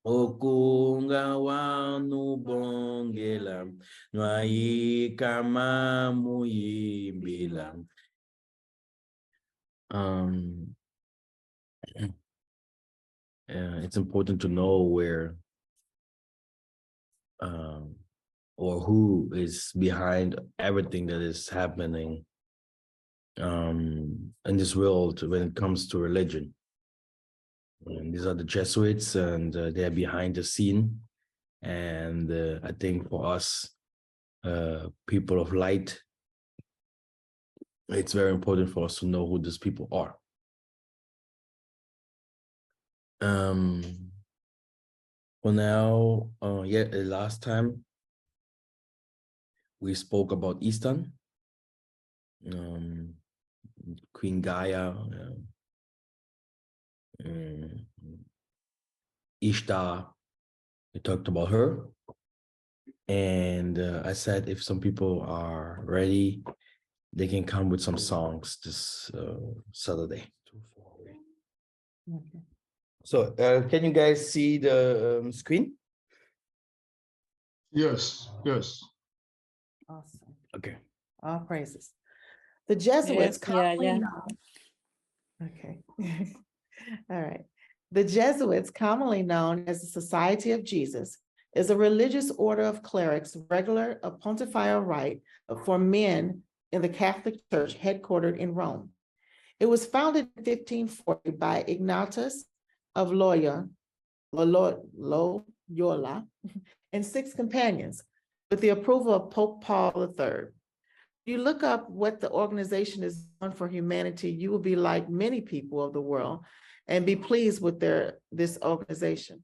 Okungawanu bongela, nwai kama muyimbila. It's important to know where or who is behind everything that is happening in this world when it comes to religion. And these are the Jesuits, and they're behind the scene. And I think for us, people of light, it's very important for us to know who these people are. For now, last time we spoke about Eastern, Queen Gaia, Ishtar. We talked about her, and I said if some people are ready, they can come with some songs this Saturday. Okay. So can you guys see the screen? Yes, yes. Awesome. Okay. All praises. The Jesuits commonly yeah. known. Okay. All right. The Jesuits, commonly known as the Society of Jesus, is a religious order of clerics, regular of pontifical right for men in the Catholic Church headquartered in Rome. It was founded in 1540 by Ignatius of Loyola and 6 companions with the approval of Pope Paul III. You look up what the organization is done for humanity, you will be like many people of the world and be pleased with this organization.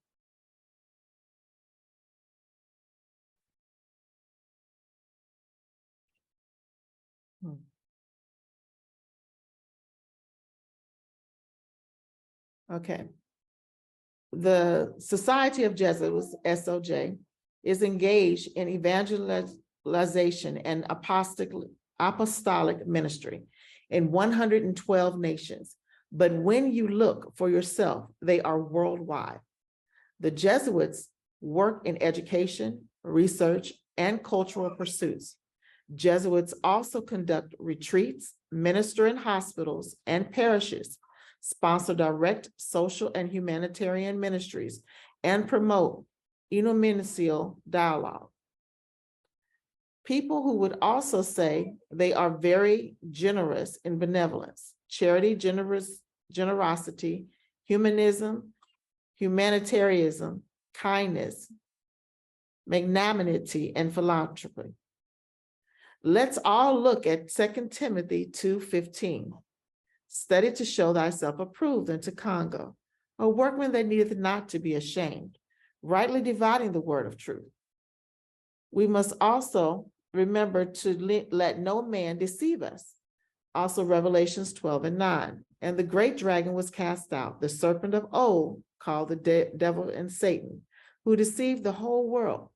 Okay. The Society of Jesuits, SOJ, is engaged in evangelization and apostolic ministry in 112 nations. But when you look for yourself, they are worldwide. The Jesuits work in education, research, and cultural pursuits. Jesuits also conduct retreats, minister in hospitals and parishes, sponsor direct social and humanitarian ministries, and promote intermenical dialogue. People who would also say they are very generous in benevolence, charity, generosity, humanism, humanitarianism, kindness, magnanimity, and philanthropy. Let's all look at 2 Timothy 2:15. Study to show thyself approved unto Congo, a workman that needeth not to be ashamed, rightly dividing the word of truth. We must also remember to let no man deceive us. Also Revelations 12:9. And the great dragon was cast out, the serpent of old, called the devil and Satan, who deceived the whole world.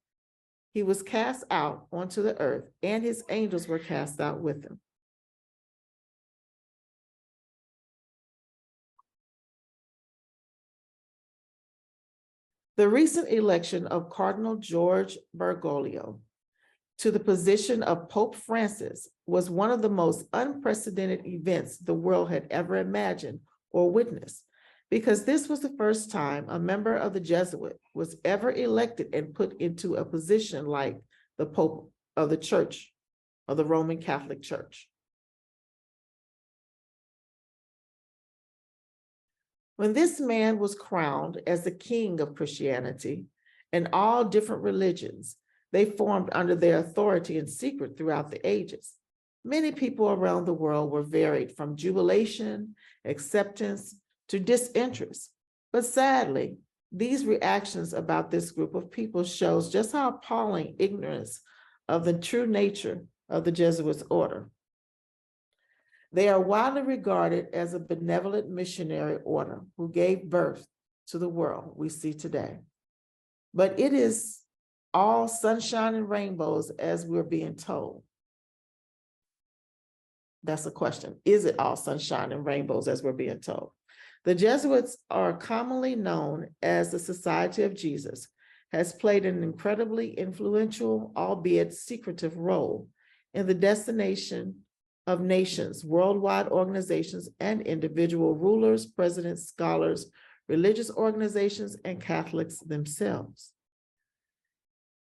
He was cast out onto the earth, and his angels were cast out with him. The recent election of Cardinal George Bergoglio to the position of Pope Francis was one of the most unprecedented events the world had ever imagined or witnessed, because this was the first time a member of the Jesuit was ever elected and put into a position like the Pope of the Church, of the Roman Catholic Church. When this man was crowned as the king of Christianity and all different religions, they formed under their authority in secret throughout the ages. Many people around the world were varied from jubilation, acceptance, to disinterest. But sadly, these reactions about this group of people shows just how appalling ignorance of the true nature of the Jesuits order. They are widely regarded as a benevolent missionary order who gave birth to the world we see today. But it is all sunshine and rainbows as we're being told. That's a question. Is it all sunshine and rainbows as we're being told? The Jesuits are commonly known as the Society of Jesus, has played an incredibly influential, albeit secretive role in the destination of nations, worldwide organizations, and individual rulers, presidents, scholars, religious organizations, and Catholics themselves.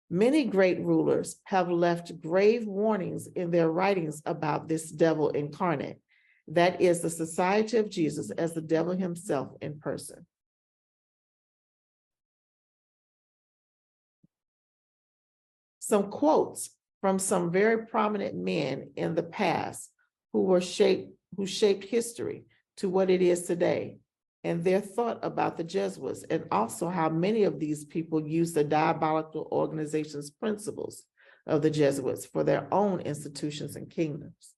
Many great rulers have left grave warnings in their writings about this devil incarnate, that is the Society of Jesus as the devil himself in person. Some quotes from some very prominent men in the past who shaped history to what it is today, and their thought about the Jesuits, and also how many of these people use the diabolical organization's principles of the Jesuits for their own institutions and kingdoms.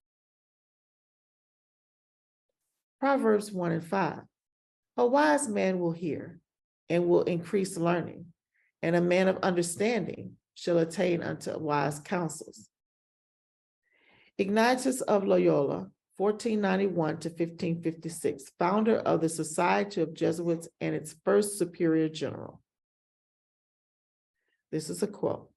Proverbs 1:5. A wise man will hear and will increase learning, and a man of understanding shall attain unto wise counsels. Ignatius of Loyola, 1491 to 1556, founder of the Society of Jesuits and its first superior general. This is a quote.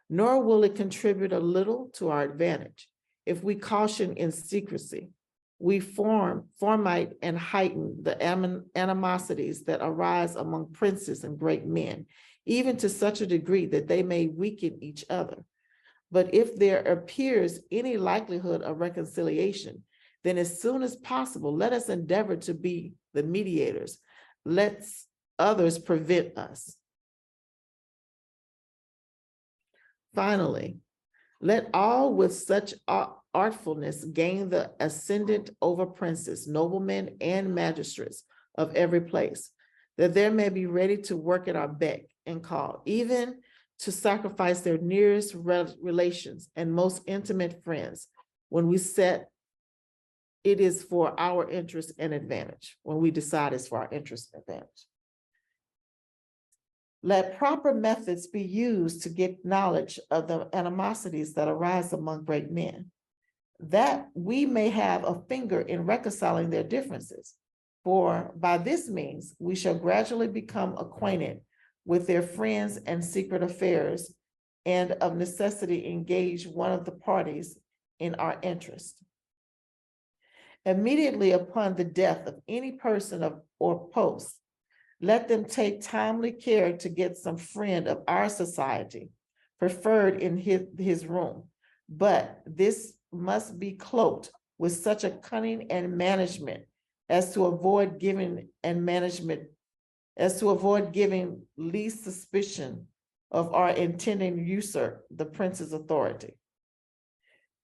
Nor will it contribute a little to our advantage if we caution in secrecy. We formate and heighten the animosities that arise among princes and great men, even to such a degree that they may weaken each other. But if there appears any likelihood of reconciliation, then as soon as possible, let us endeavor to be the mediators. Let others prevent us. Finally, let all with such artfulness gain the ascendant over princes, noblemen, and magistrates of every place, that there may be ready to work at our beck and call, even to sacrifice their nearest relations and most intimate friends when we set it is for our interest and advantage, when we decide it's for our interest and advantage. Let proper methods be used to get knowledge of the animosities that arise among great men, that we may have a finger in reconciling their differences. For by this means, we shall gradually become acquainted with their friends and secret affairs, and of necessity engage one of the parties in our interest. Immediately upon the death of any person or post, let them take timely care to get some friend of our society preferred in his room. But this must be cloaked with such a cunning and management as to avoid giving least suspicion of our intending to usurp the prince's authority.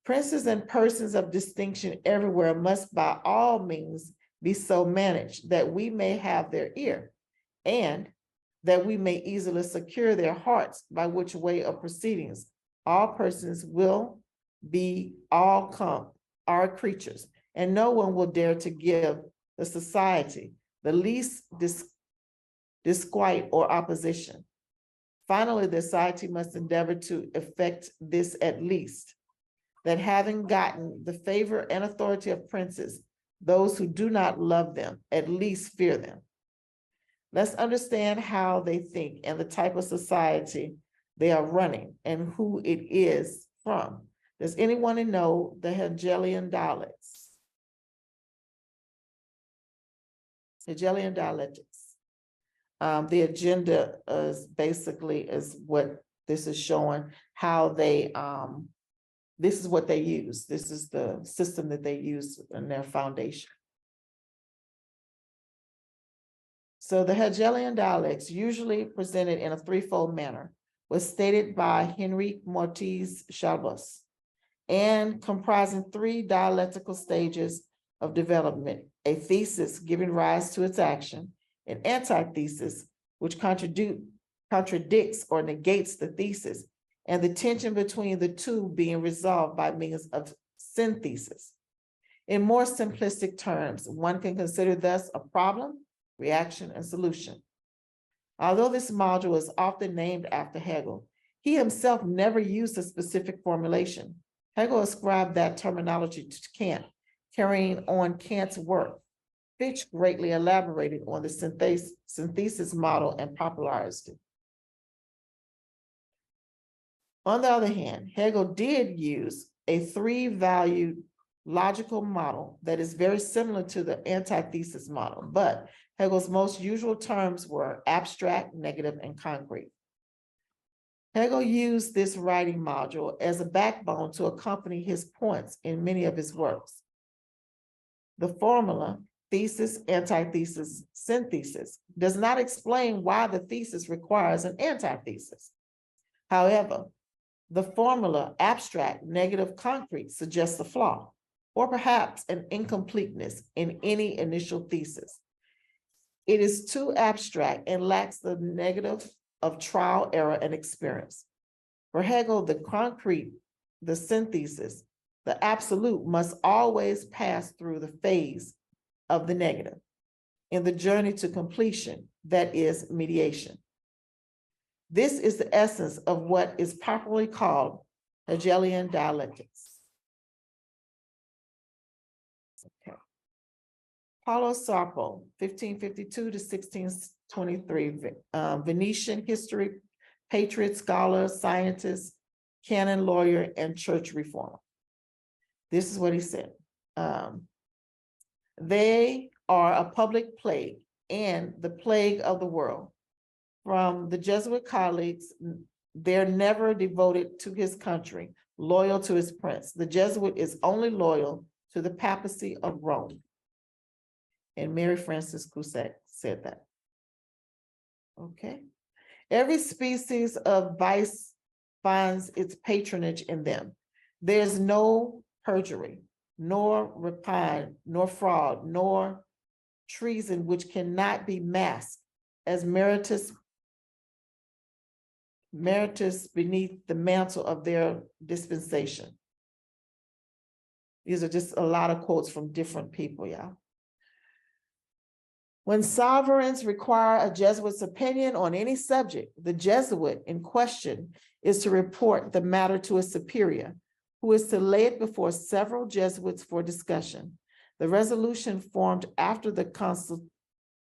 Princes and persons of distinction everywhere must by all means be so managed that we may have their ear, and that we may easily secure their hearts, by which way of proceedings all persons will be all come our creatures, and no one will dare to give the society the least disquiet or opposition. Finally, the society must endeavor to effect this at least, that having gotten the favor and authority of princes, those who do not love them at least fear them. Let's understand how they think and the type of society they are running and who it is from. Does anyone know the Hegelian dialectics? Hegelian dialectics. The agenda is what this is showing, how they, this is what they use. This is the system that they use in their foundation. So the Hegelian dialectics, usually presented in a threefold manner, was stated by Henri Mortiz Chalbus, and comprising three dialectical stages of development: a thesis giving rise to its action, an antithesis which contradicts or negates the thesis, and the tension between the two being resolved by means of synthesis. In more simplistic terms, one can consider thus a problem, reaction, and solution. Although this module is often named after Hegel, he himself never used a specific formulation. Hegel ascribed that terminology to Kant, carrying on Kant's work. Fitch greatly elaborated on the synthesis model and popularized it. On the other hand, Hegel did use a three-valued logical model that is very similar to the antithesis model, but Hegel's most usual terms were abstract, negative, and concrete. Hegel used this writing module as a backbone to accompany his points in many of his works. The formula, thesis, antithesis, synthesis, does not explain why the thesis requires an antithesis. However, the formula, abstract, negative, concrete, suggests a flaw, or perhaps an incompleteness in any initial thesis. It is too abstract and lacks the negative of trial, error, and experience. For Hegel, the concrete, the synthesis, the absolute must always pass through the phase of the negative in the journey to completion, that is mediation. This is the essence of what is popularly called Hegelian dialectics. Okay. Paulo Sarpo, 1552 to 1623, Venetian history, patriot, scholar, scientist, canon lawyer, and church reformer. This is what he said. They are a public plague and the plague of the world. From the Jesuit colleagues, they're never devoted to his country, loyal to his prince. The Jesuit is only loyal to the papacy of Rome. And Mary Frances Crusade said that. Okay. Every species of vice finds its patronage in them. There's no perjury, nor rapine, nor fraud, nor treason which cannot be masked as meritorious beneath the mantle of their dispensation. These are just a lot of quotes from different people, y'all. When sovereigns require a Jesuit's opinion on any subject, the Jesuit in question is to report the matter to a superior, who is to lay it before several Jesuits for discussion. The resolution formed after the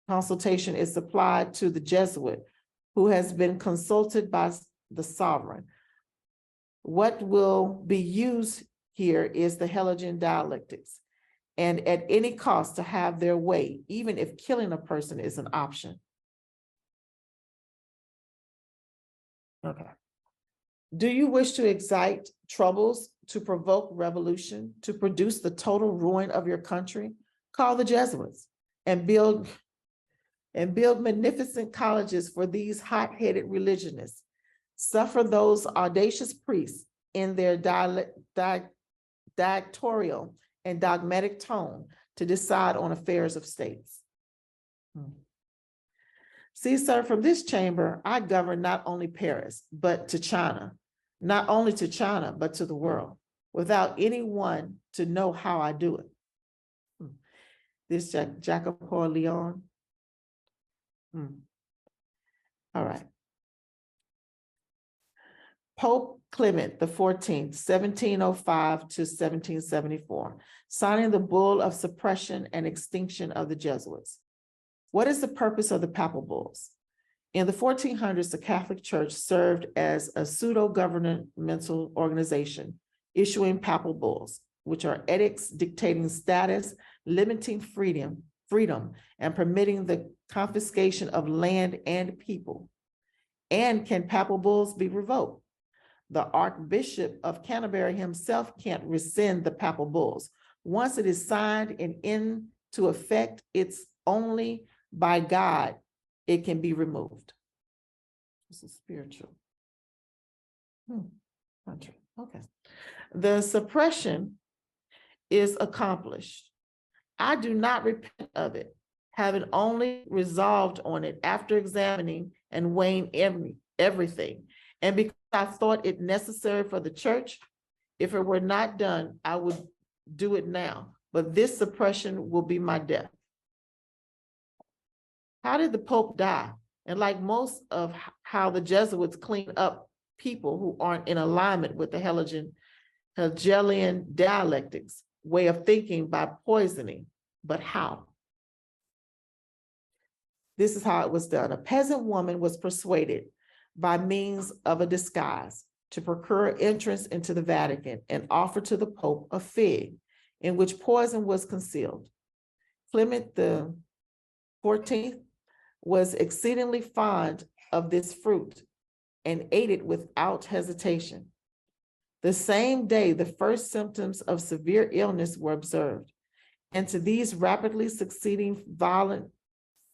consultation is supplied to the Jesuit, who has been consulted by the sovereign. What will be used here is the Hegelian dialectics, and at any cost to have their way, even if killing a person is an option. Okay. Do you wish to excite troubles, to provoke revolution, to produce the total ruin of your country? Call the Jesuits and build magnificent colleges for these hot-headed religionists. Suffer those audacious priests in their dictatorial and dogmatic tone to decide on affairs of states. See, sir, from this chamber, I govern not only Paris, but to China, not only to China, but to the world, without anyone to know how I do it. This Jacopo Leon. All right. Pope Clement XIV, 1705 to 1774, signing the bull of suppression and extinction of the Jesuits. What is the purpose of the papal bulls? In the 1400s, the Catholic Church served as a pseudo-governmental organization, issuing papal bulls, which are edicts dictating status, limiting freedom, and permitting the confiscation of land and people. And can papal bulls be revoked? The Archbishop of Canterbury himself can't rescind the papal bulls. Once it is signed and into effect, it's only by God it can be removed. This is spiritual. Okay. The suppression is accomplished. I do not repent of it, having only resolved on it after examining and weighing everything. And because I thought it necessary for the church, if it were not done, I would do it now. But this suppression will be my death. How did the Pope die? And like most of how the Jesuits clean up people who aren't in alignment with the Hegelian dialectics way of thinking by poisoning, but how? This is how it was done. A peasant woman was persuaded by means of a disguise to procure entrance into the Vatican and offer to the Pope a fig in which poison was concealed. Clement the 14th was exceedingly fond of this fruit and ate it without hesitation. The same day, the first symptoms of severe illness were observed, and to these rapidly succeeding violent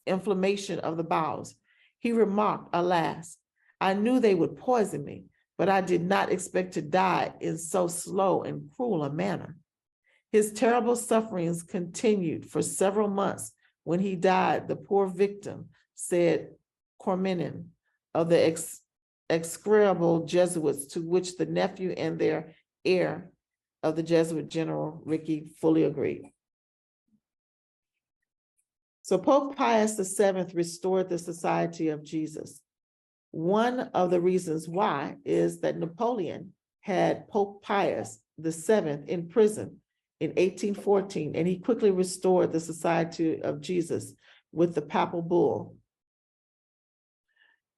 inflammation of the bowels, he remarked, "Alas, I knew they would poison me, but I did not expect to die in so slow and cruel a manner." His terrible sufferings continued for several months. When he died, the poor victim, said Cormenin, of the execrable Jesuits, to which the nephew and their heir of the Jesuit General Ricky fully agreed. So Pope Pius VII restored the Society of Jesus. One of the reasons why is that Napoleon had Pope Pius VII in prison in 1814, and he quickly restored the Society of Jesus with the papal bull.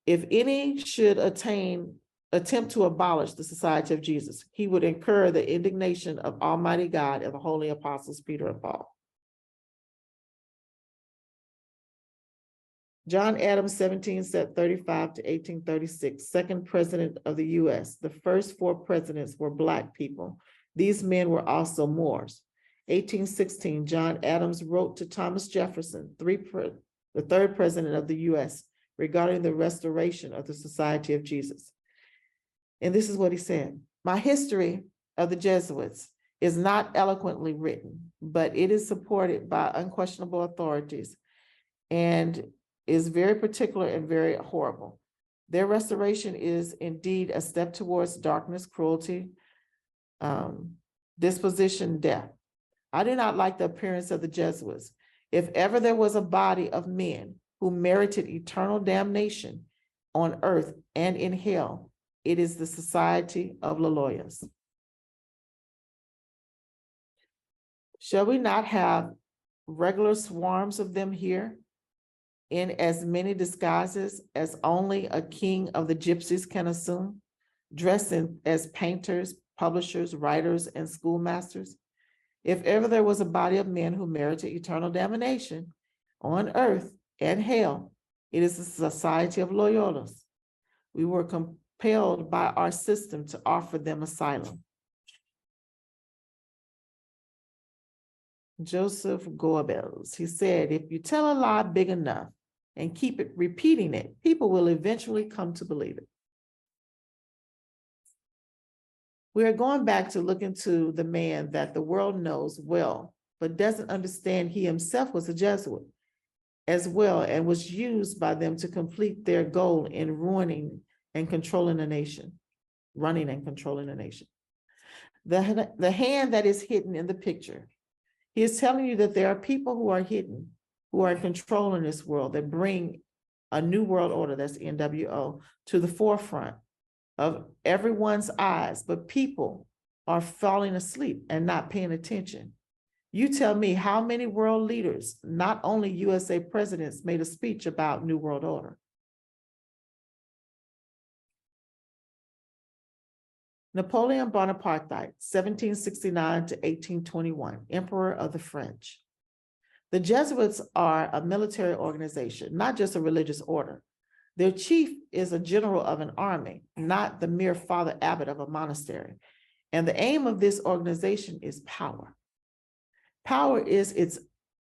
If any should attempt to abolish the Society of Jesus, he would incur the indignation of Almighty God and the holy apostles Peter and Paul. John Adams, 1735 to 1836, second president of the US. The first 4 presidents were Black people. These men were also Moors. 1816, John Adams wrote to Thomas Jefferson, the third president of the US, regarding the restoration of the Society of Jesus. And this is what he said: "My history of the Jesuits is not eloquently written, but it is supported by unquestionable authorities and is very particular and very horrible. Their restoration is indeed a step towards darkness, cruelty, disposition, death. I do not like the appearance of the Jesuits. If ever there was a body of men who merited eternal damnation on earth and in hell, it is the Society of Loyolas." Shall we not have regular swarms of them here, in as many disguises as only a king of the gypsies can assume, dressed as painters, publishers, writers, and schoolmasters? If ever there was a body of men who merited eternal damnation on earth and hell, it is the Society of Loyolas. We were compelled by our system to offer them asylum. Joseph Goebbels, he said, "If you tell a lie big enough and keep repeating it, people will eventually come to believe it." We are going back to look into the man that the world knows well, but doesn't understand he himself was a Jesuit as well, and was used by them to complete their goal in running and controlling a nation. The hand that is hidden in the picture. He is telling you that there are people who are hidden, who are controlling this world, that bring a new world order, that's NWO, to the forefront of everyone's eyes, but people are falling asleep and not paying attention. You tell me how many world leaders, not only USA presidents, made a speech about New World Order. Napoleon Bonaparte, 1769 to 1821, Emperor of the French. The Jesuits are a military organization, not just a religious order. Their chief is a general of an army, not the mere father abbot of a monastery. And the aim of this organization is power. Power is its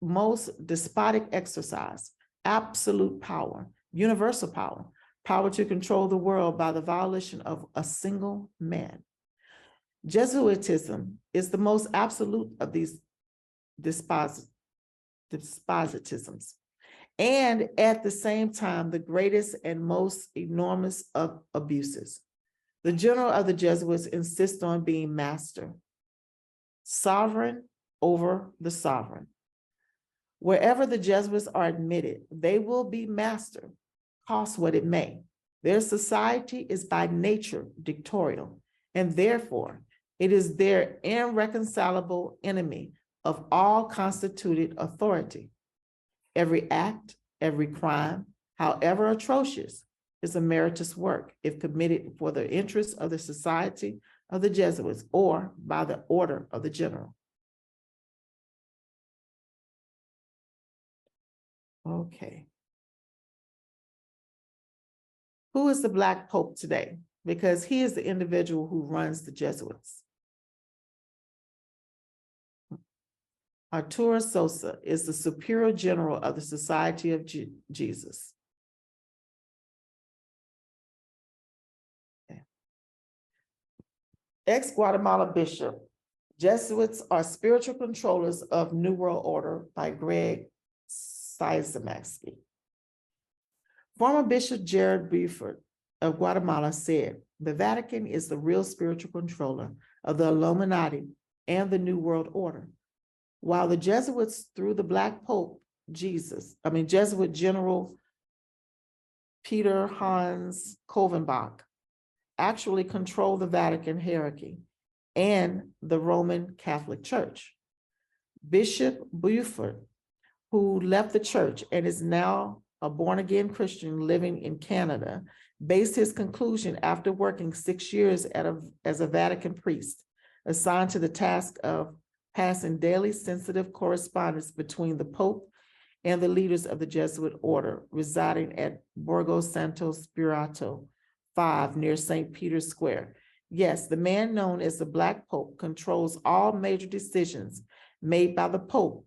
most despotic exercise, absolute power, universal power, power to control the world by the violation of a single man. Jesuitism is the most absolute of these despotisms, and at the same time, the greatest and most enormous of abuses. The general of the Jesuits insists on being master, sovereign over the sovereign. Wherever the Jesuits are admitted, they will be master, cost what it may. Their society is by nature dictatorial, and therefore it is their irreconcilable enemy of all constituted authority. Every act, Every crime, however atrocious, is a meritorious work if committed for the interest of the society of the Jesuits or by the order of the general. Okay. Who is the Black Pope today? Because he is the individual who runs the Jesuits. Arturo Sosa is the Superior General of the Society of Jesus. Okay. Ex-Guatemala Bishop. Jesuits are spiritual controllers of New World Order by Greg Sizemaxky. Former Bishop Jared Buford of Guatemala said, the Vatican is the real spiritual controller of the Illuminati and the New World Order. While the Jesuits, through the Black Pope Jesuit General Peter Hans Kovenbach, actually control the Vatican hierarchy and the Roman Catholic Church. Bishop Buford, who left the church and is now a born-again Christian living in Canada, based his conclusion after working 6 years as a Vatican priest, assigned to the task of passing daily sensitive correspondence between the Pope and the leaders of the Jesuit order residing at Borgo Santo Spirito 5 near St. Peter's Square. Yes, the man known as the Black Pope controls all major decisions made by the Pope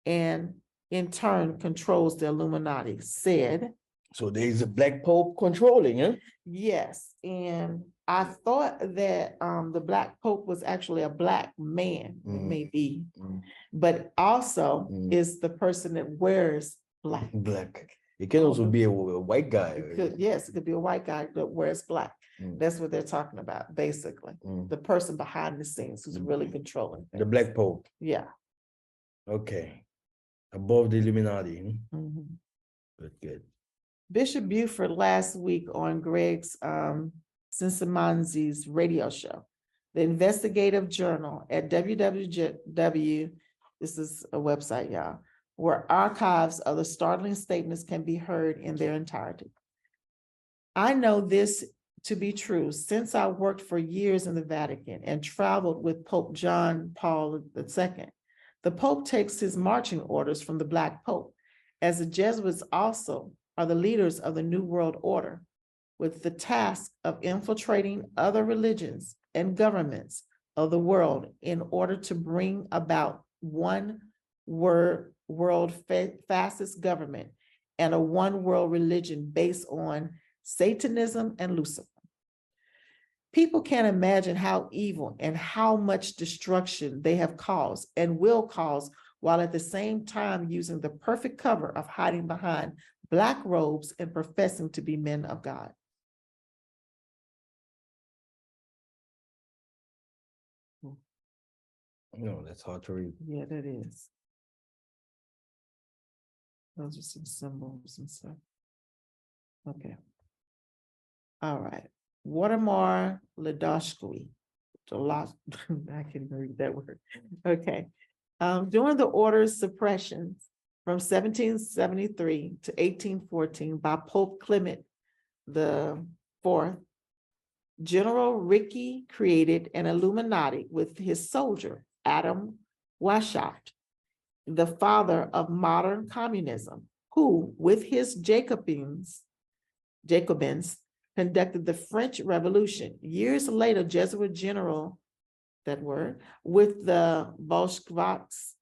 and in turn controls the Illuminati, said. So there's a Black Pope controlling, huh? Yes, and I thought that the Black Pope was actually a Black man, it may be, but also is the person that wears black. Black. It can also be a white guy. Yes, it could be a white guy that wears black. That's what they're talking about, basically. The person behind the scenes who's really controlling things. The Black Pope. Yeah. Okay. Above the Illuminati. Good. Bishop Buford last week on Greg's Cinsamanzi's radio show, the investigative journal at www, this is a website, y'all, where archives of the startling statements can be heard in their entirety. I know this to be true since I worked for years in the Vatican and traveled with Pope John Paul II. The Pope takes his marching orders from the Black Pope, as the Jesuits also are the leaders of the New World Order, with the task of infiltrating other religions and governments of the world in order to bring about one world fascist government and a one world religion based on Satanism and Lucifer. People can't imagine how evil and how much destruction they have caused and will cause, while at the same time using the perfect cover of hiding behind Black robes and professing to be men of God. No, that's hard to read. Yeah, that is. Those are some symbols and stuff. Okay. All right. Watermar Ladashkwi. I can't even read that word. Okay. During the order's suppression from 1773 to 1814 by Pope Clement IV, General Ricky created an Illuminati with his soldier, Adam Weishaupt, the father of modern communism, who, with his Jacobins, conducted the French Revolution. Years later, Jesuit general, with the Bolsheviks,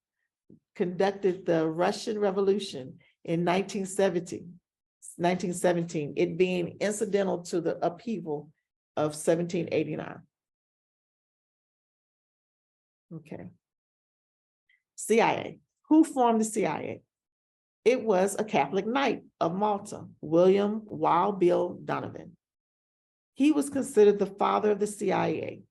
conducted the Russian Revolution in 1917, it being incidental to the upheaval of 1789. Okay. CIA. Who formed the CIA? It was a Catholic knight of Malta, William Wild Bill Donovan. He was considered the father of the CIA.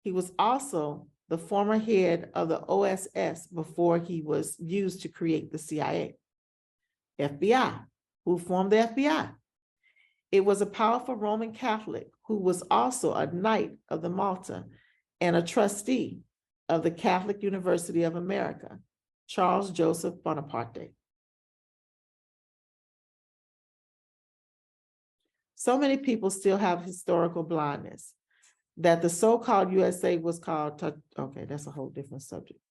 He was also the former head of the OSS before he was used to create the CIA. FBI. Who formed the FBI? It was a powerful Roman Catholic who was also a knight of the Malta and a trustee of the Catholic University of America, Charles Joseph Bonaparte. So many people still have historical blindness that the so-called USA was called, okay, that's a whole different subject.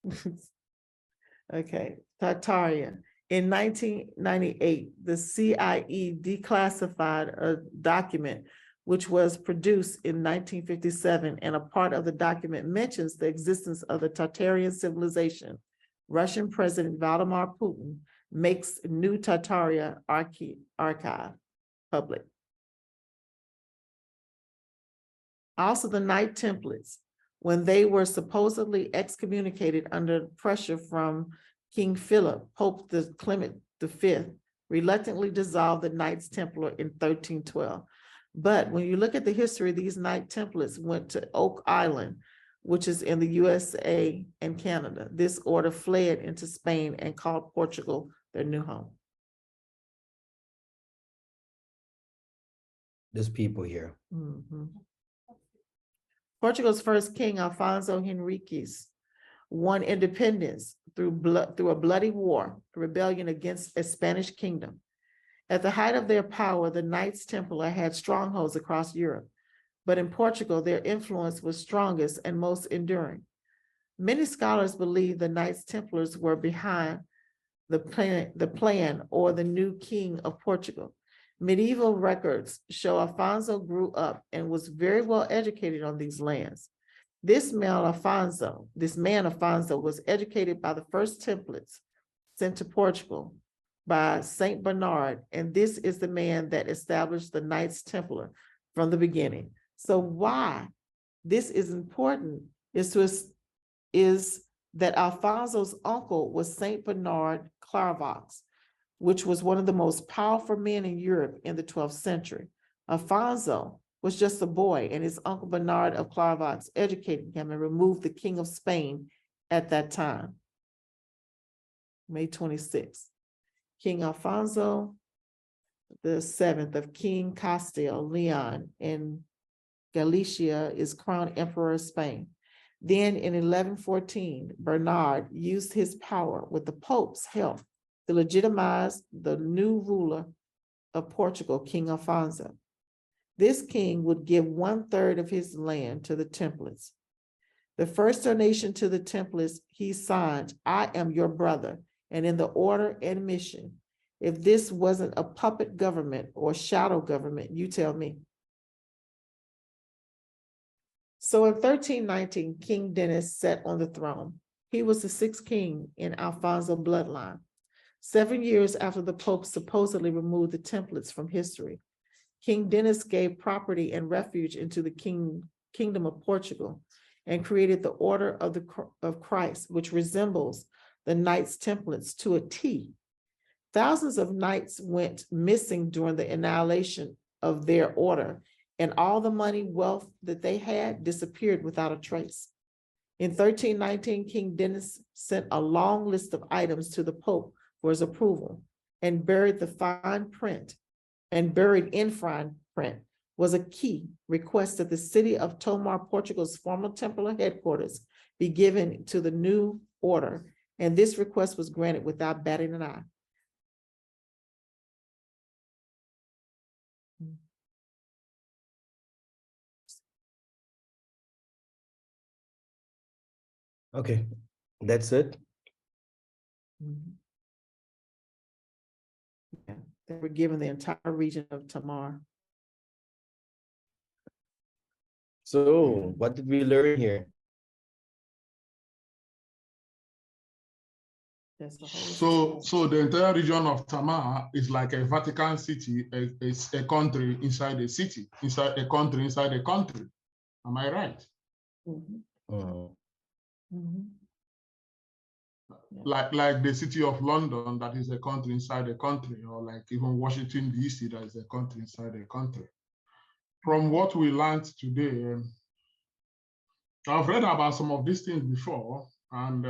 Okay, Tartarian. In 1998, the CIE declassified a document which was produced in 1957, and a part of the document mentions the existence of the Tartarian civilization. Russian President Vladimir Putin makes new Tartaria archive public. Also, the Knight Templars, when they were supposedly excommunicated under pressure from King Philip, Pope Clement V, reluctantly dissolved the Knights Templar in 1312. But when you look at the history, these Knight Templars went to Oak Island, which is in the USA and Canada. This order fled into Spain and called Portugal their new home. There's people here. Portugal's first king, Alfonso Henriques, won independence through a bloody war, a rebellion against a Spanish kingdom. At the height of their power, the Knights Templar had strongholds across Europe, but in Portugal, their influence was strongest and most enduring. Many scholars believe the Knights Templars were behind the plan or the new king of Portugal. Medieval records show Alfonso grew up and was very well educated on these lands. This man Alfonso was educated by the first Templars sent to Portugal by Saint Bernard, and this is the man that established the Knights Templar from the beginning. So why this is important is that Alfonso's uncle was Saint Bernard Clairvaux, which was one of the most powerful men in Europe in the 12th century. Alfonso was just a boy, and his uncle Bernard of Clairvaux educated him and removed the King of Spain at that time. May 26th. King Alfonso VII of King Castile, Leon, in Galicia is crowned Emperor of Spain. Then in 1114, Bernard used his power with the Pope's help to legitimize the new ruler of Portugal, King Alfonso. This king would give 1/3 of his land to the Templars. The first donation to the Templars, he signed, "I am your brother," and in the order and mission. If this wasn't a puppet government or shadow government, you tell me. So in 1319, King Denis sat on the throne. He was the 6th king in Alfonso bloodline. 7 years after the Pope supposedly removed the Templars from history, King Denis gave property and refuge into the kingdom of Portugal and created the Order of Christ, which resembles the Knights Templars to a T. Thousands of knights went missing during the annihilation of their order, and all the money, wealth that they had disappeared without a trace. In 1319, King Denis sent a long list of items to the Pope for his approval, and buried in fine print was a key request that the city of Tomar, Portugal's former Templar headquarters, be given to the new order, and this request was granted without batting an eye. Okay, that's it. Yeah, they were given the entire region of Tamar. So what did we learn here? That's the whole So the entire region of Tamar is like a Vatican City. It's a country inside a city, inside a country inside a country. Am I right? Like the city of London, that is a country inside a country, or like even Washington, D.C., that is a country inside a country. From what we learned today, I've read about some of these things before, and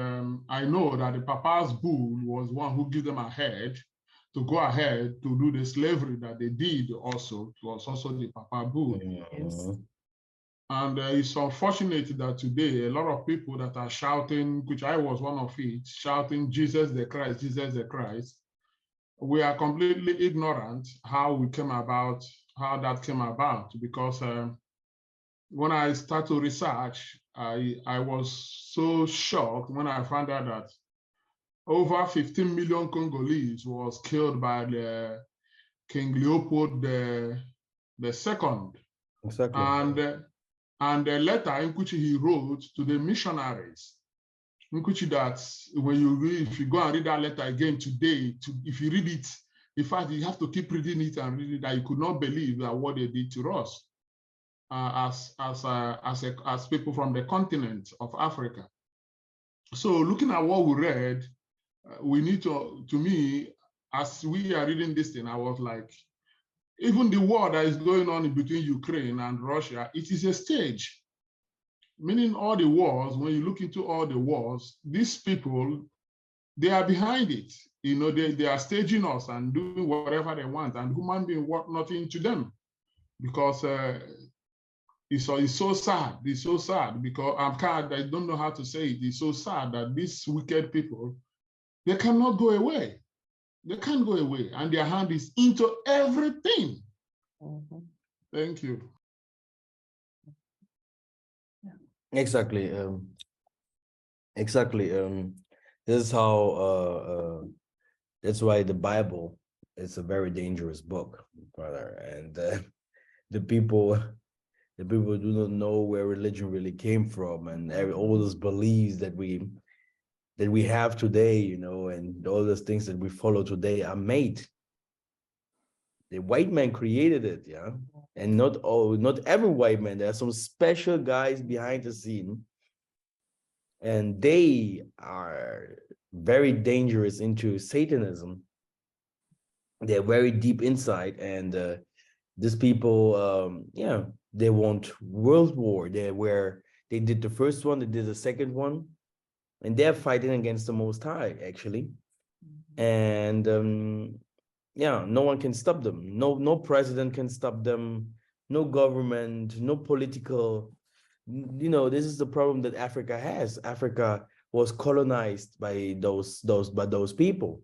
I know that the Papa's bull was one who gave them a head to go ahead to do the slavery that they did also. It was also the Papa bull. Yes. And it's unfortunate that today a lot of people that are shouting, which I was one of it, shouting Jesus the Christ, Jesus the Christ. We are completely ignorant how we came about how that came about, because when I started to research, I was so shocked when I found out that over 15 million Congolese was killed by the King Leopold the Second, Exactly. and the letter in which he wrote to the missionaries, in which that when you read, if you go and read that letter again today, if you read it, in fact, you have to keep reading it and reading it, that you could not believe that what they did to us as people from the continent of Africa. So looking at what we read, we need to me, as we are reading this thing, I was like, even the war that is going on between Ukraine and Russia, it is a stage. Meaning all the wars, when you look into all the wars, these people, they are behind it. You know, they are staging us and doing whatever they want, and human beings want nothing to them, because it's so sad. It's so sad because I don't know how to say it. It's so sad that these wicked people, they cannot go away. They can't go away, and their hand is into everything. Mhm. Thank you. Exactly. Exactly. This is how. That's why the Bible is a very dangerous book, brother. And the people, the people do not know where religion really came from, and all those beliefs that we have today, you know, and all those things that we follow today are made. The white man created it, yeah, and not every white man. There are some special guys behind the scene, and they are very dangerous into Satanism. They're very deep inside, and these people, yeah, they want world war. They did the first one, they did the second one, and they're fighting against the Most High, actually. And yeah, no one can stop them. No president can stop them. No government, no political. You know, this is the problem that Africa has. Africa was colonized by those people.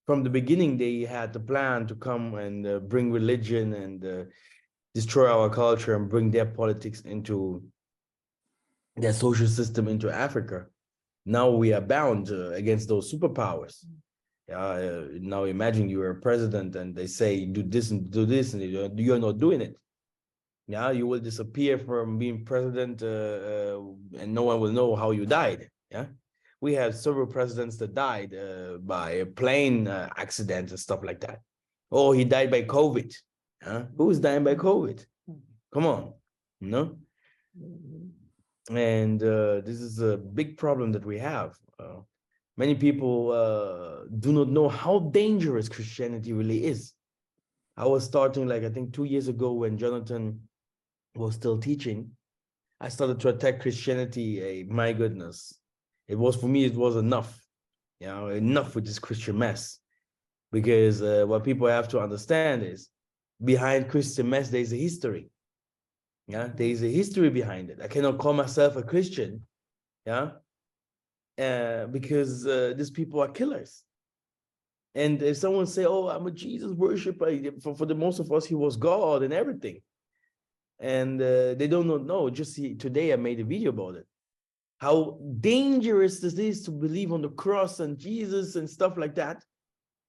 From the beginning, they had the plan to come and bring religion and destroy our culture and bring their politics into their social system into Africa. Now we are bound against those superpowers. Now imagine you are a president and they say do this and you're not doing it. Yeah, you will disappear from being president and no one will know how you died. Yeah, we have several presidents that died by a plane accident and stuff like that. Oh, he died by COVID. Huh? Who's dying by COVID? Come on, no. And this is a big problem that we have. Many people do not know how dangerous Christianity really is. I was starting, like, I think 2 years ago when Jonathan was still teaching, I started to attack Christianity. My goodness, it was, for me, it was enough. You know, enough with this Christian mess. Because what people have to understand is behind Christian mess, there's a history. Yeah, there's a history behind it. I cannot call myself a Christian. Yeah, because these people are killers. And if someone say, "Oh, I'm a Jesus worshiper," for the most of us, he was God and everything. And they don't know. Just today, I made a video about it. How dangerous this is to believe on the cross and Jesus and stuff like that,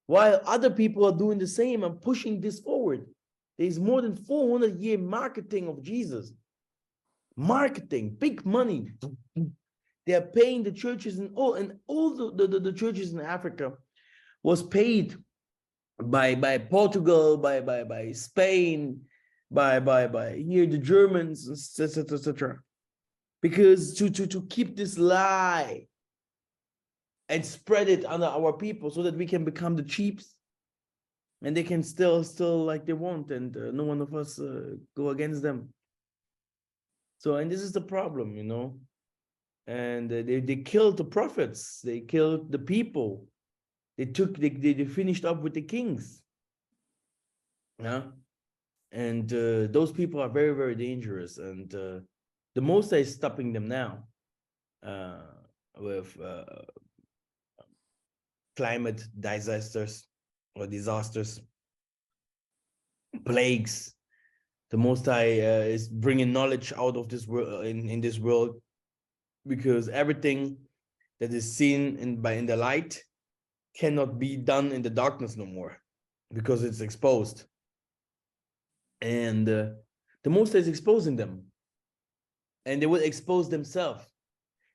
while other people are doing the same and pushing this forward. There's more than 400-year marketing of Jesus. Marketing, big money. They are paying the churches and all the churches in Africa was paid by Portugal, by Spain, by here the Germans, etc. Because to keep this lie and spread it under our people so that we can become the chiefs and they can still like they want, and no one of us go against them. So, and this is the problem, you know. And they killed the prophets, they killed the people, they finished up with the kings. Yeah, and those people are very, very dangerous, and the Most is stopping them now with climate disasters or disasters. plagues. The Most High is bringing knowledge out of this world in this world, because everything that is seen in the light cannot be done in the darkness no more, because it's exposed. And the Most High is exposing them, and they will expose themselves.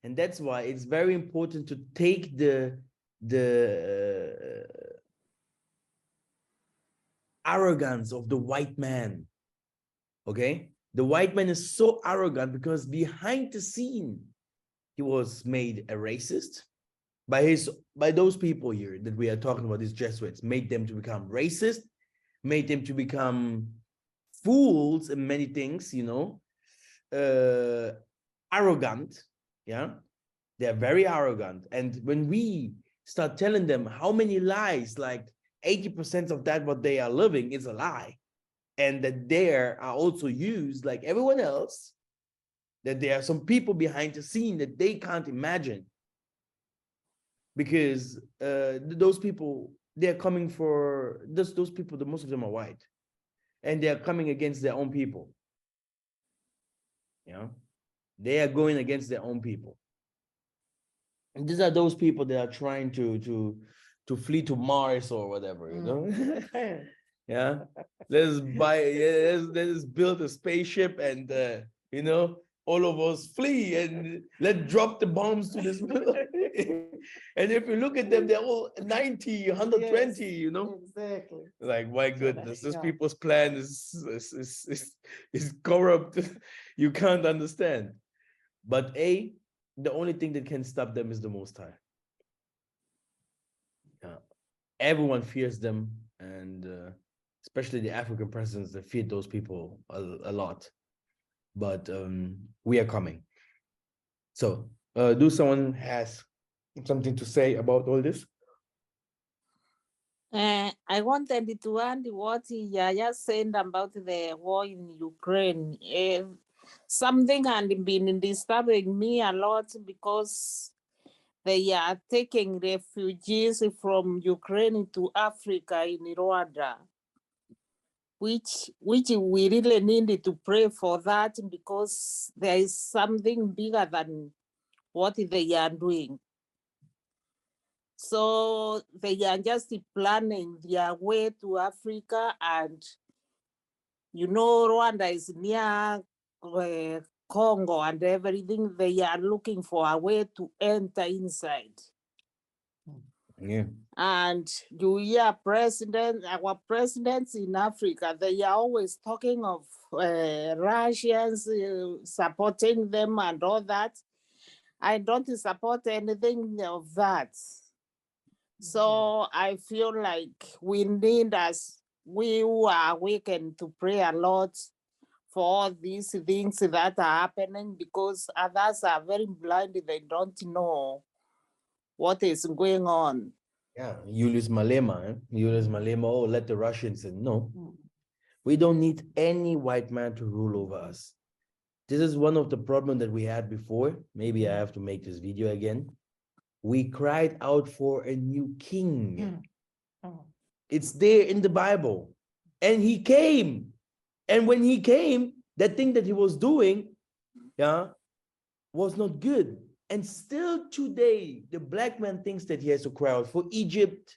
And that's why it's very important to take the arrogance of the white man. Okay, the white man is so arrogant because behind the scene he was made a racist by those people here that we are talking about. These Jesuits made them to become racist, made them to become fools in many things, you know, arrogant. Yeah, they're very arrogant. And when we start telling them how many lies, like 80% of that what they are living is a lie, and that there are also used like everyone else, that there are some people behind the scene that they can't imagine, because those people, they're coming for those people, the most of them are white, and they're coming against their own people. You know, they are going against their own people. And these are those people that are trying to flee to Mars or whatever, you know. Yeah, let's build a spaceship and you know, all of us flee and let's drop the bombs to this. And if you look at them, they're all 90, 120, yes, you know. Exactly. Like, my goodness, this people's plan is corrupt. You can't understand. But the only thing that can stop them is the Most High. Yeah. Everyone fears them, and especially the African presidents, that fear those people a lot. But we are coming. So, do someone has something to say about all this? I wanted to add what Yaya said about the war in Ukraine. Something had been disturbing me a lot, because they are taking refugees from Ukraine to Africa in Rwanda, which we really need to pray for that, because there is something bigger than what they are doing. So they are just planning their way to Africa, and you know, Rwanda is near Congo and everything. They are looking for a way to enter inside. Yeah. And you hear our presidents in Africa, they are always talking of Russians supporting them and all that. I don't support anything of that. So I feel like we need, as we who are awakened, to pray a lot for all these things that are happening, because others are very blind. They don't know what is going on. Yeah, Julius Malema, oh, let the Russians in. No, we don't need any white man to rule over us. This is one of the problems that we had before. Maybe I have to make this video again. We cried out for a new king. It's there in the Bible. And he came. And when he came, that thing that he was doing, was not good. And still today, the black man thinks that he has to cry out for Egypt.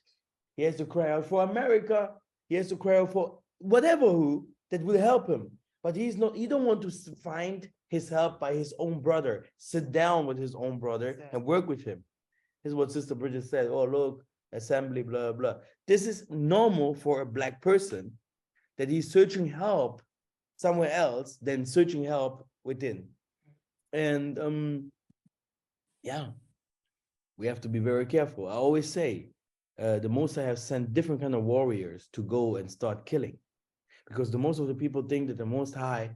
He has to cry out for America. He has to cry out for whatever who that will help him. But he don't want to find his help by his own brother. Sit down with his own brother and work with him. This is what Sister Bridget said. Oh, look, assembly, blah, blah. This is normal for a black person, that he's searching help somewhere else than searching help within. And yeah, we have to be very careful. I always say, the Most High have sent different kind of warriors to go and start killing, because the most of the people think that the Most High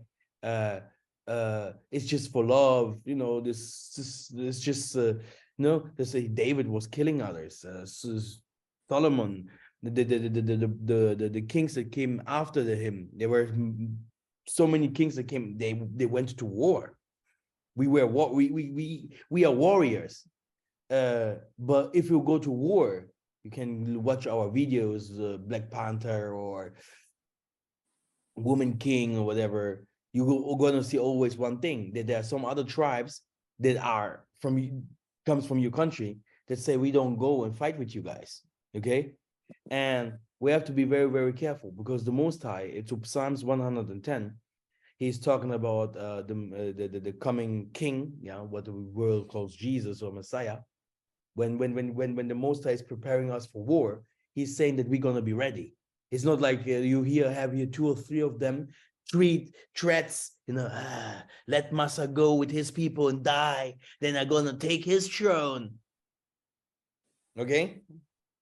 it's just for love. You know, this just no. They say David was killing others. Solomon, the kings that came after him, there were so many kings that came. They went to war. We are warriors. But if you go to war, you can watch our videos, Black Panther or woman king or whatever, you're going to see always one thing, that there are some other tribes that are comes from your country that say, we don't go and fight with you guys. Okay. And we have to be very, very careful, because the Most High, it's Psalms 110, he's talking about the coming king, yeah, what the world calls Jesus or Messiah. When the Most High is preparing us for war, he's saying that we're going to be ready. It's not like you have here 2 or 3 of them threats, let Massa go with his people and die, then I'm going to take his throne. Okay?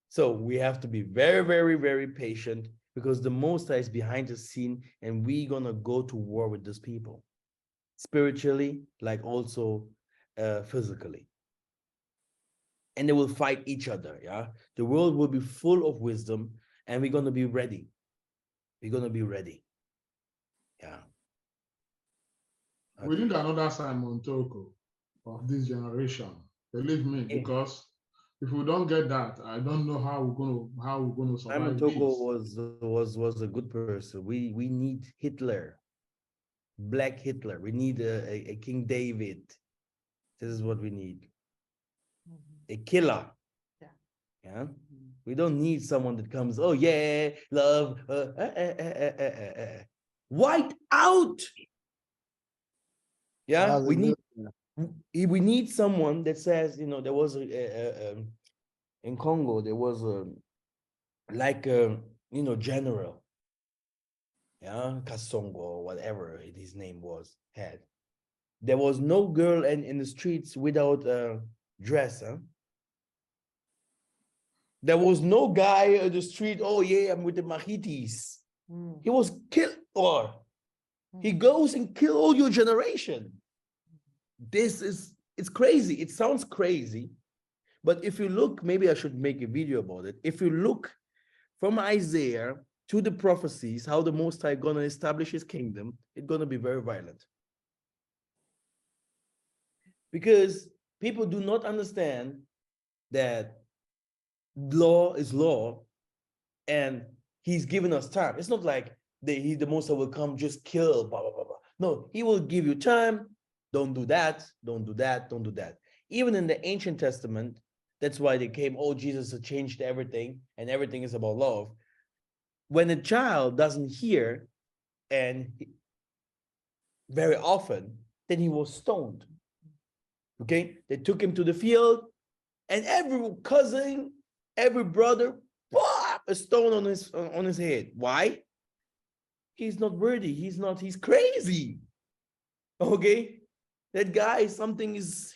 So we have to be very, very, very patient, because the Most High is behind the scene, and we're going to go to war with these people, spiritually, like also physically. And they will fight each other, yeah? The world will be full of wisdom, and we're going to be ready. We're going to be ready. Yeah. We need another Simon Toko of this generation. Believe me, Yeah. because if we don't get that, I don't know how we're gonna Simon survive Toko this. was a good person. We need Hitler, Black Hitler. We need a King David. This is what we need. A killer. Yeah. We don't need someone that comes, oh yeah, love, white out. Yeah, we need someone that says, there was in Congo, there was general, yeah, Kasongo or whatever his name was, had. There was no girl in the streets without a dress, huh? There was no guy on the street, oh yeah, I'm with the Mahitis. He was killed, or he goes and kill all your generation. It's crazy. It sounds crazy. But if you look, maybe I should make a video about it. If you look from Isaiah to the prophecies, how the Most High gonna establish his kingdom, it's gonna be very violent. Because people do not understand that law is law, and he's given us time. It's not like the Most High will come just kill, blah, blah, blah, blah. No, he will give you time. Don't do that, don't do that, don't do that. Even in the ancient testament, that's why they came, oh, Jesus has changed everything, and everything is about love. When a child doesn't hear, and very often, then he was stoned. Okay, they took him to the field, and every cousin, every brother, pop, a stone on his head. Why? He's not worthy. He's crazy. Okay, that guy, something is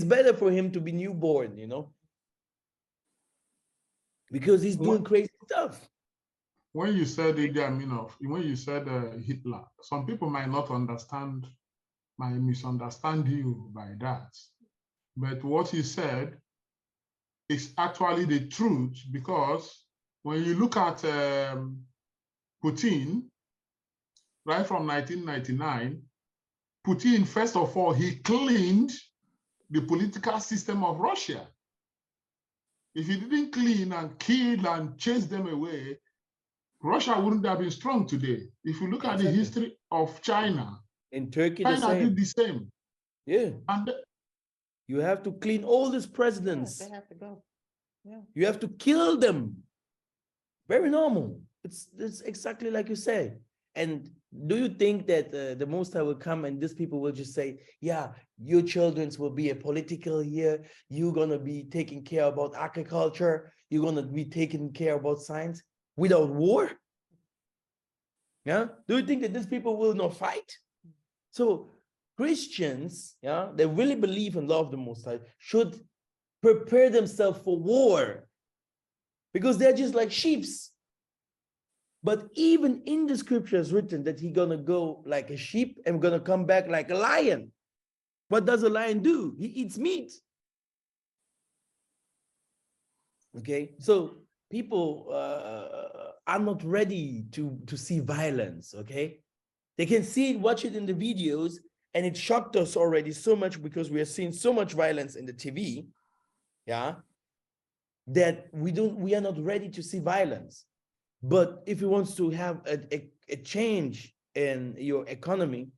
better for him to be newborn, because he's doing crazy stuff. When you said when you said Hitler, some people might not understand, might misunderstand you by that. But what he said is actually the truth, because when you look at Putin, right from 1999, Putin, first of all, he cleaned the political system of Russia. If he didn't clean and kill and chase them away, Russia wouldn't have been strong today. If you look at the history of China, in Turkey, China did the same. Yeah. And you have to clean all these presidents. They have to go. Yeah. You have to kill them. Very normal. It's exactly like you say. And do you think that the Most High will come and these people will just say, yeah, your children will be a political here. You're going to be taking care about agriculture. You're going to be taking care about science without war? Yeah. Do you think that these people will not fight? So Christians, yeah, they really believe and love the Most High, should prepare themselves for war, because they're just like sheep. But even in the scripture is written that he's gonna go like a sheep and gonna come back like a lion. What does a lion do? He eats meat. Okay, so people are not ready to see violence. Okay, they can see it, watch it in the videos, and it shocked us already so much because we are seeing so much violence in the TV. Yeah, that we are not ready to see violence. But if you want to have a change in your economy,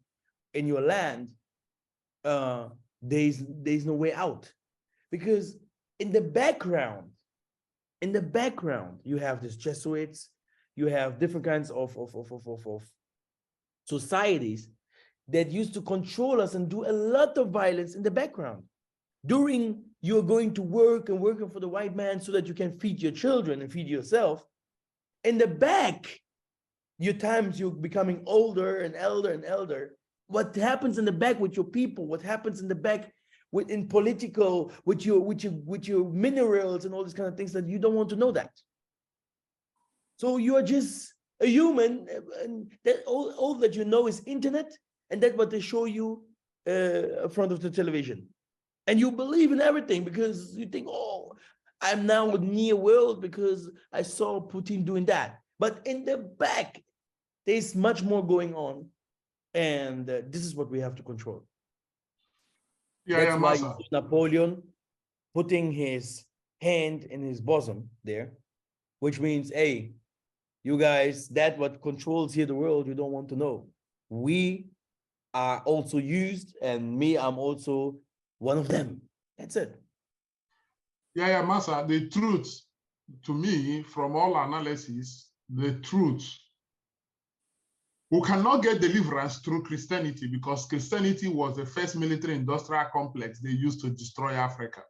in your land, there's no way out. Because in the background, you have these Jesuits, you have different kinds of societies that used to control us and do a lot of violence in the background. During you're going to work and working for the white man so that you can feed your children and feed yourself. In the back, you're becoming older and elder. What happens in the back with your people? What happens in the back in political, with your minerals and all these kind of things that you don't want to know that. So you are just a human, and that all that you know is internet, and that's what they show you in front of the television. And you believe in everything because you think, oh, I'm now with near world because I saw Putin doing that. But in the back, there's much more going on. And this is what we have to control. That's why you see Napoleon putting his hand in his bosom there, which means, hey, you guys, that what controls here the world, you don't want to know. We are also used, and me, I'm also one of them. That's it. Yeah, Massa, the truth, to me, from all analysis, the truth, we cannot get deliverance through Christianity because Christianity was the first military industrial complex they used to destroy Africa.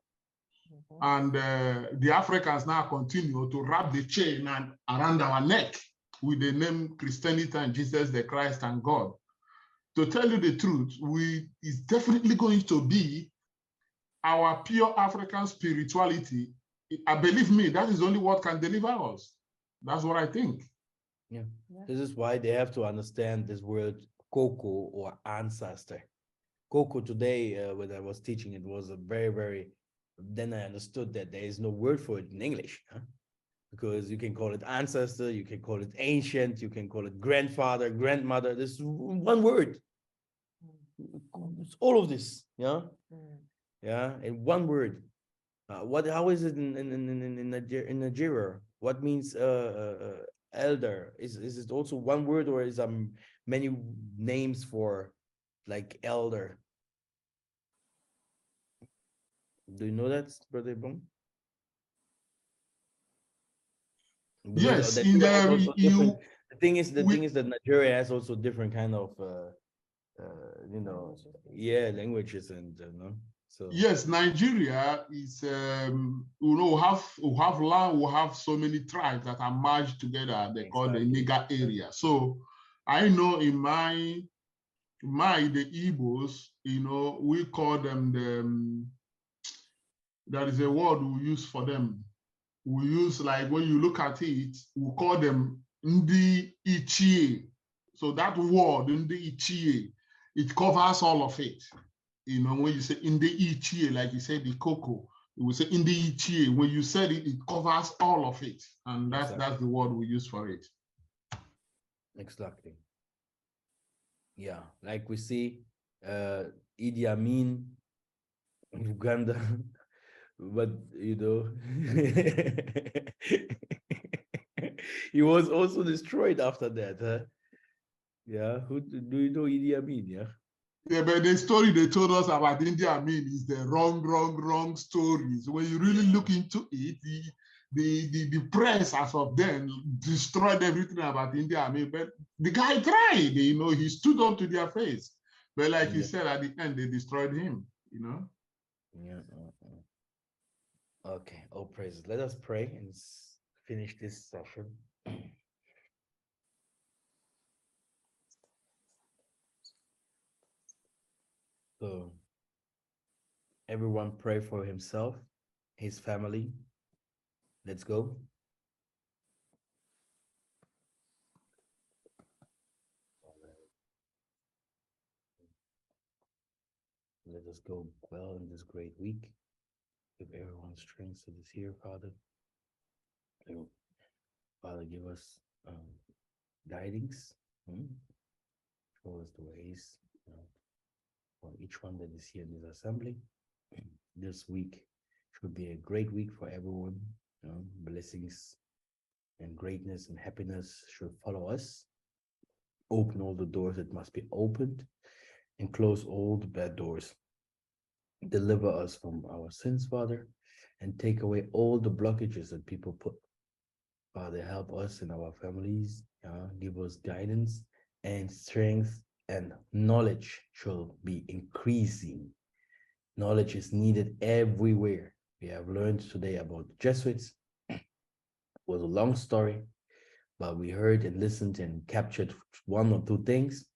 And the Africans now continue to wrap the chain around our neck with the name Christianity and Jesus the Christ and God. To tell you the truth, it's definitely going to be our pure African spirituality. Believe me, that is only what can deliver us. That's what I think. Yeah. This is why they have to understand this word Koko or ancestor. Koko today, when I was teaching, it was a very, then I understood that there is no word for it in English. Huh? Because you can call it ancestor, you can call it ancient, you can call it grandfather, grandmother. This is one word. It's all of this, yeah? Yeah, in one word. How is it in Nigeria? What means elder? Is it also one word, or is many names for like elder? Do you know that, Brother Bong? Yes, the thing is that Nigeria has also different kind of languages and so. Yes, Nigeria is we have land, we have so many tribes that are merged together. They call the mega area. So I know in the Igbos, we call them there is a word we use for them. We use, like, when you look at it, we call them Ndi Ichie. So that word, Ndi Ichie, it covers all of it. When you say Ndi Ichie, like you said, the cocoa, we say Ndi Ichie. When you said it, it covers all of it. And that's the word we use for it. Exactly. Yeah, like we see Idi Amin in Uganda, but he was also destroyed after that, huh? Yeah, do you know Idi Amin? Yeah. Yeah, but the story they told us about Idi Amin is the wrong stories. When you really look into it, the press as of then destroyed everything about Idi Amin. But the guy tried, he stood up to their face. But like you said, at the end, they destroyed him, Yeah. Okay, all praises. Let us pray and finish this session. So everyone pray for himself, his family. Let's go. Let us go well in this great week. Give everyone strength to this here, Father. Father, give us guidings. Show us the ways for each one that is here in this assembly. This week should be a great week for everyone. Blessings and greatness and happiness should follow us. Open all the doors that must be opened and close all the bad doors. Deliver us from our sins, Father, and take away all the blockages that people put. Father, help us in our families. Give us guidance and strength, and knowledge shall be increasing. Knowledge is needed everywhere. We have learned today about the Jesuits. It was a long story, but we heard and listened and captured one or two things.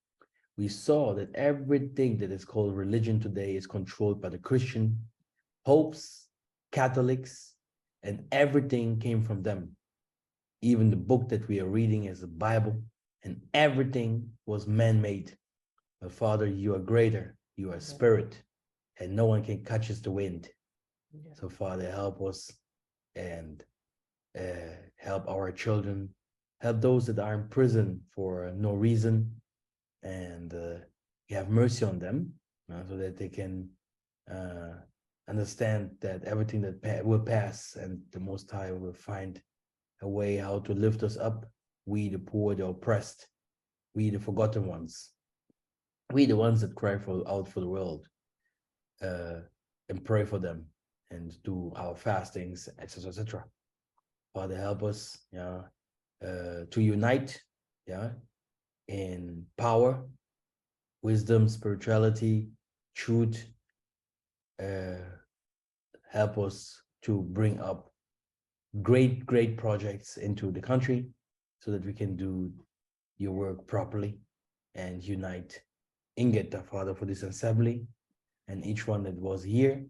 We saw that everything that is called religion today is controlled by the Christian popes, Catholics, and everything came from them. Even the book that we are reading is the Bible, and everything was man-made. But Father, you are greater, you are spirit, and no one can catch us the wind. So Father, help us and help our children, help those that are in prison for no reason, and you have mercy on them so that they can understand that everything that will pass, and the Most High will find a way how to lift us up, we the poor, the oppressed, we the forgotten ones, we the ones that cry out for the world, and pray for them and do our fastings, etc., etc. Father, help us to unite in power, wisdom, spirituality, truth. Help us to bring up great projects into the country so that we can do your work properly and unite Ingeta, Father, for this assembly and each one that was here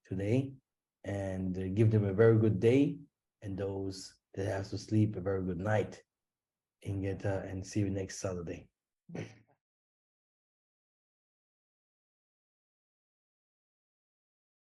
today, and give them a very good day, and those that have to sleep a very good night. Ingeta, and see you next Saturday.